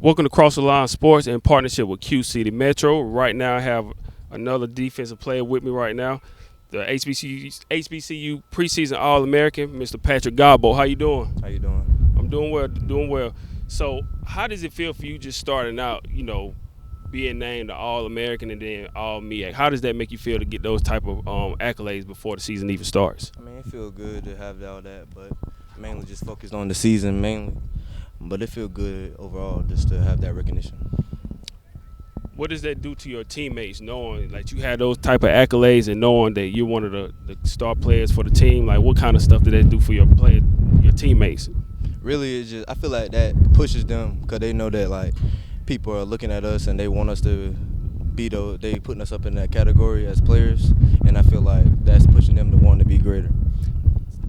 Welcome to Cross the Line Sports in partnership with Q City Metro. Right now, I have another defensive player with me right now, the HBCU preseason All-American, Mr. Patrick Godbolt. How you doing? How you doing? I'm doing well, doing well. So, how does it feel for you just starting out, being named the All-American and then All-MEAC? How does that make you feel to get those type of accolades before the season even starts? I mean, it feel good to have all that, but mainly just focused on the season mainly. But it feel good overall just to have that recognition. What does that do to your teammates, knowing like you had those type of accolades and knowing that you're one of the star players for the team? Like, what kind of stuff did that do for your teammates? Really, it's just I feel like that pushes them because they know that like people are looking at us and they want us to be they putting us up in that category as players, and I feel like that's pushing them to want to be greater.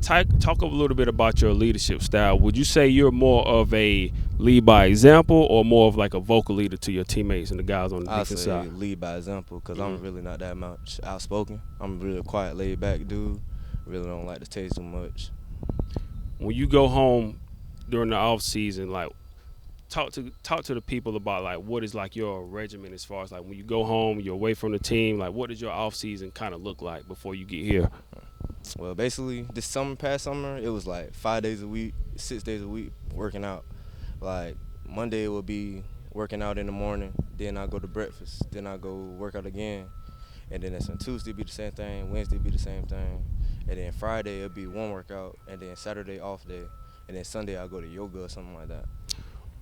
Talk a little bit about your leadership style. Would you say you're more of a lead by example or more of like a vocal leader to your teammates and the guys on the defense I say side? lead by example because I'm really not that much outspoken. I'm really a quiet, laid back dude. Really don't like to say too much. When you go home during the off season, like talk to the people about like what is like your regimen as far as like when you go home, you're away from the team. Like, what does your off season kind of look like before you get here? Well, basically, past summer, it was like 5 days a week, 6 days a week working out. Like, Monday would be working out in the morning, then I go to breakfast, then I go work out again, and then on Tuesday be the same thing, Wednesday be the same thing, and then Friday it'll be one workout, and then Saturday off day, and then Sunday I'll go to yoga or something like that.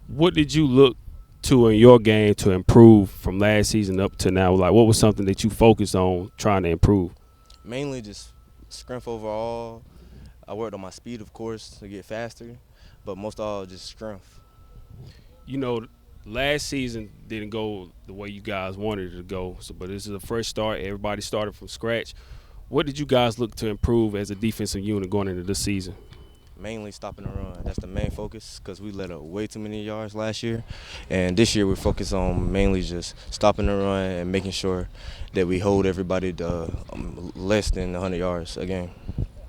What did you look to in your game to improve from last season up to now? Like, what was something that you focused on trying to improve? Mainly just strength overall. I worked on my speed, of course, to get faster, but most of all, just strength. Last season didn't go the way you guys wanted it to go, but this is a fresh start. Everybody started from scratch. What did you guys look to improve as a defensive unit going into this season? Mainly stopping the run. That's the main focus because we let up way too many yards last year. And this year we're focused on mainly just stopping the run and making sure that we hold everybody to less than 100 yards a game.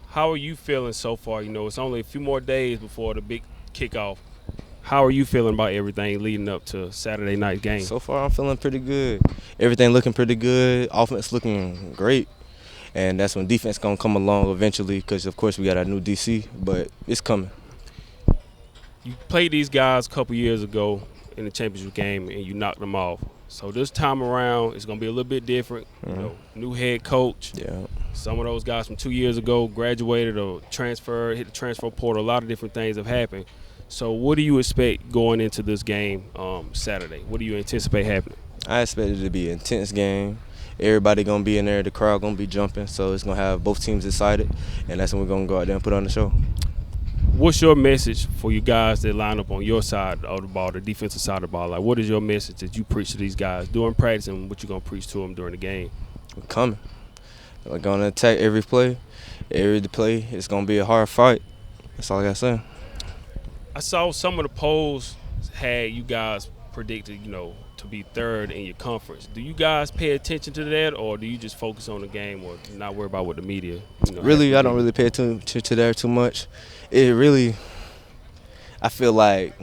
How are you feeling so far? It's only a few more days before the big kickoff. How are you feeling about everything leading up to Saturday night game? So far I'm feeling pretty good. Everything looking pretty good. Offense looking great. And that's when defense going to come along eventually because, of course, we got our new DC, but it's coming. You played these guys a couple years ago in the championship game, and you knocked them off. So this time around, it's going to be a little bit different. New head coach. Yeah. Some of those guys from 2 years ago graduated or transferred, hit the transfer portal. A lot of different things have happened. So what do you expect going into this game Saturday? What do you anticipate happening? I expect it to be an intense game. Everybody gonna be in there. The crowd gonna be jumping, so it's gonna have both teams excited, and that's when we're gonna go out there and put on the show. What's your message for you guys that line up on your side of the ball, the defensive side of the ball? Like, what is your message that you preach to these guys during practice, and what you gonna preach to them during the game? We're coming. We're gonna attack every play. Every play, it's gonna be a hard fight. That's all I gotta say. I saw some of the polls had you guys predicted, to be third in your conference. Do you guys pay attention to that, or do you just focus on the game or not worry about what the media? Really, I don't really pay attention to that too much. It really, I feel like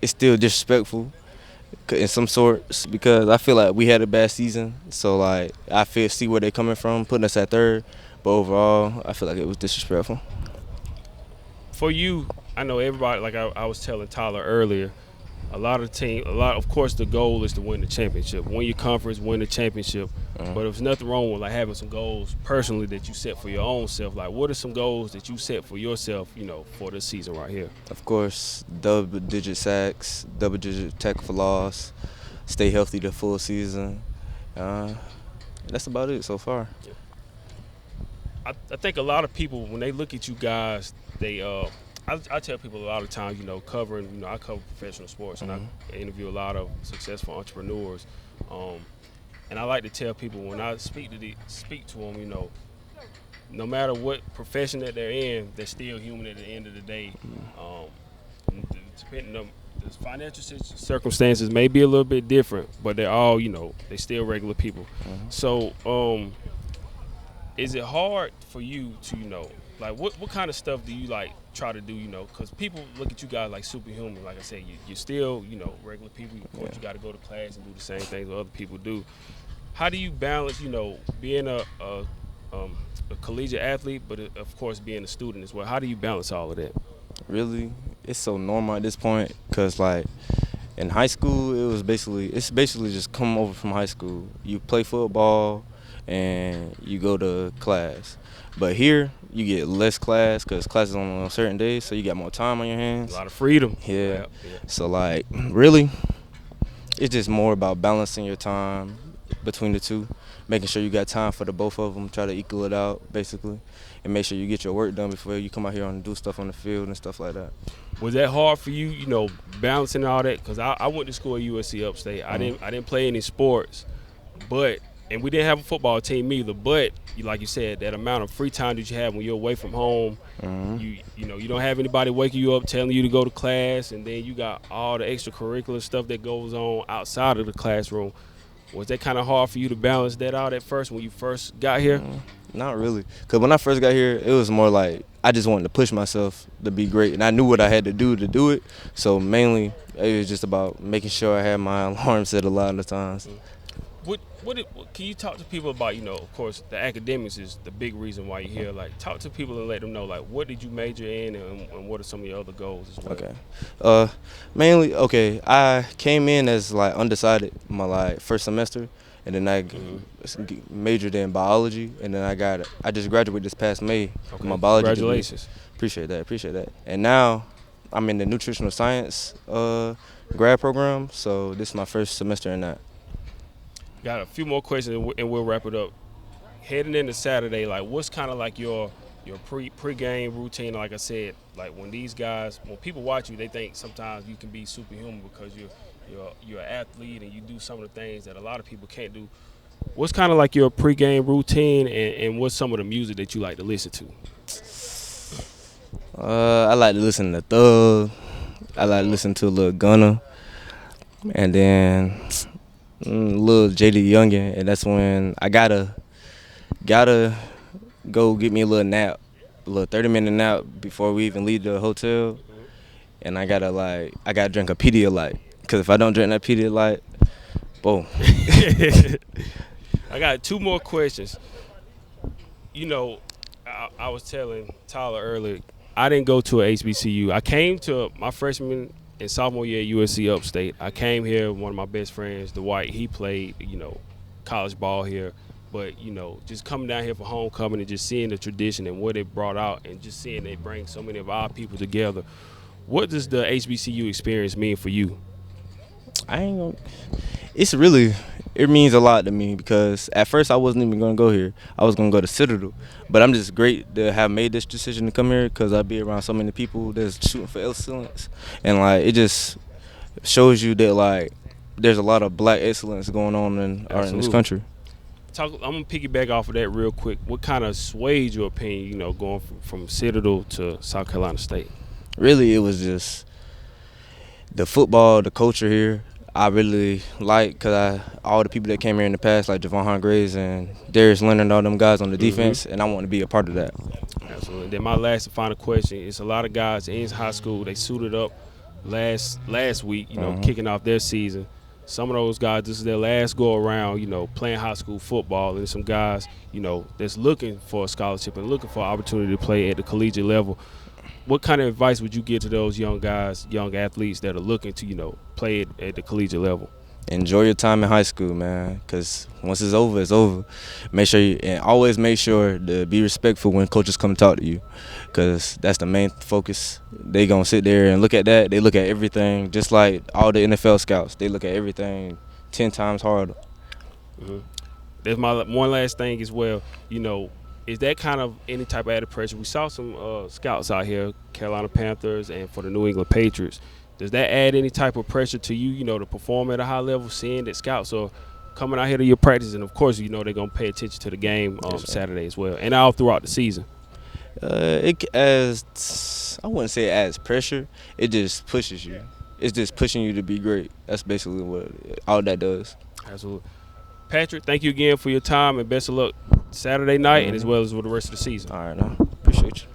it's still disrespectful in some sorts because I feel like we had a bad season. So like I see where they're coming from, putting us at third, but overall, I feel like it was disrespectful. For you, I know everybody. Like I was telling Tyler earlier. Of course, the goal is to win the championship, win your conference, win the championship. But there's nothing wrong with like having some goals personally that you set for your own self. Like, what are some goals that you set for yourself, for this season right here? Of course, double-digit sacks, double-digit tackle for loss, stay healthy the full season. That's about it so far. I think a lot of people, when they look at you guys, I tell people a lot of times, covering, I cover professional sports and I interview a lot of successful entrepreneurs. And I like to tell people when I speak to them, no matter what profession that they're in, they're still human at the end of the day. Depending on the financial circumstances may be a little bit different, but they're all, they're still regular people. So is it hard for you to, like what kind of stuff do you like try to do, because people look at you guys like superhuman. Like I said, you're still, regular people. Of course, you got to go to class and do the same things that other people do. How do you balance, being a collegiate athlete, but of course being a student as well? How do you balance all of that? Really, it's so normal at this point because like in high school, it's basically just come over from high school. You play football and you go to class. But here, you get less class because class is on certain days, so you got more time on your hands. A lot of freedom. Yeah. So like, really, it's just more about balancing your time between the two, making sure you got time for the both of them, try to equal it out, basically, and make sure you get your work done before you come out here and do stuff on the field and stuff like that. Was that hard for you, balancing all that? Because I went to school at USC Upstate. I didn't play any sports, and we didn't have a football team either. But like you said, that amount of free time that you have when you're away from home, you don't have anybody waking you up telling you to go to class, and then you got all the extracurricular stuff that goes on outside of the classroom. Was that kind of hard for you to balance that out at first when you first got here? Not really, because when I first got here, it was more like I just wanted to push myself to be great, and I knew what I had to do it. So mainly, it was just about making sure I had my alarm set a lot of times. What can you talk to people about? Of course, the academics is the big reason why you're here. Like, talk to people and let them know, like, what did you major in, and what are some of your other goals as well? Okay. Mainly, I came in as like undecided my like first semester, and then I majored in biology, and then I just graduated this past May. Okay. My biology Congratulations. Degree. Appreciate that. And now I'm in the nutritional science grad program, so this is my first semester in that. Got a few more questions and we'll wrap it up. Heading into Saturday, like what's kind of like your pre-game routine? Like I said, like when people watch you, they think sometimes you can be superhuman because you're an athlete and you do some of the things that a lot of people can't do. What's kind of like your pre-game routine and what's some of the music that you like to listen to? I like to listen to Thug. I like to listen to Lil Gunna, and then little JD Youngin, and that's when I gotta go get me a little nap, a little 30-minute nap before we even leave the hotel, and I gotta drink a Pedialyte, because if I don't drink that Pedialyte, boom. I got two more questions. I was telling Tyler earlier, I didn't go to a HBCU. I came to my freshman and sophomore year at USC Upstate. I came here, one of my best friends, Dwight, he played, college ball here. But, just coming down here for homecoming and just seeing the tradition and what it brought out and just seeing they bring so many of our people together. What does the HBCU experience mean for you? It means a lot to me because at first I wasn't even going to go here. I was going to go to Citadel. But I'm just great to have made this decision to come here because I be around so many people that's shooting for excellence. And, like, it just shows you that, like, there's a lot of black excellence going on in this country. I'm going to piggyback off of that real quick. What kind of swayed your opinion, going from Citadel to South Carolina State? Really, it was just the football, the culture here. I really like because all the people that came here in the past, like Javon Hargraves and Darius Leonard and all them guys on the defense, and I want to be a part of that. Absolutely. Then my last and final question is a lot of guys in high school, they suited up last week, kicking off their season. Some of those guys, this is their last go around, playing high school football. And some guys, that's looking for a scholarship and looking for an opportunity to play at the collegiate level. What kind of advice would you give to those young guys, young athletes that are looking to, play at the collegiate level? Enjoy your time in high school, man, because once it's over, it's over. Always make sure to be respectful when coaches come talk to you, because that's the main focus. They going to sit there and look at that. They look at everything, just like all the NFL scouts. They look at everything 10 times harder. Mm-hmm. There's my one last thing as well, is that kind of any type of added pressure? We saw some scouts out here, Carolina Panthers and for the New England Patriots. Does that add any type of pressure to you, to perform at a high level, seeing that scouts are coming out here to your practice? And, of course, they're going to pay attention to the game Saturday as well and all throughout the season. I wouldn't say it adds pressure. It just pushes you. It's just pushing you to be great. That's basically what all that does. Absolutely. Patrick, thank you again for your time and best of luck Saturday night and as well as for the rest of the season. All right, now. Appreciate you.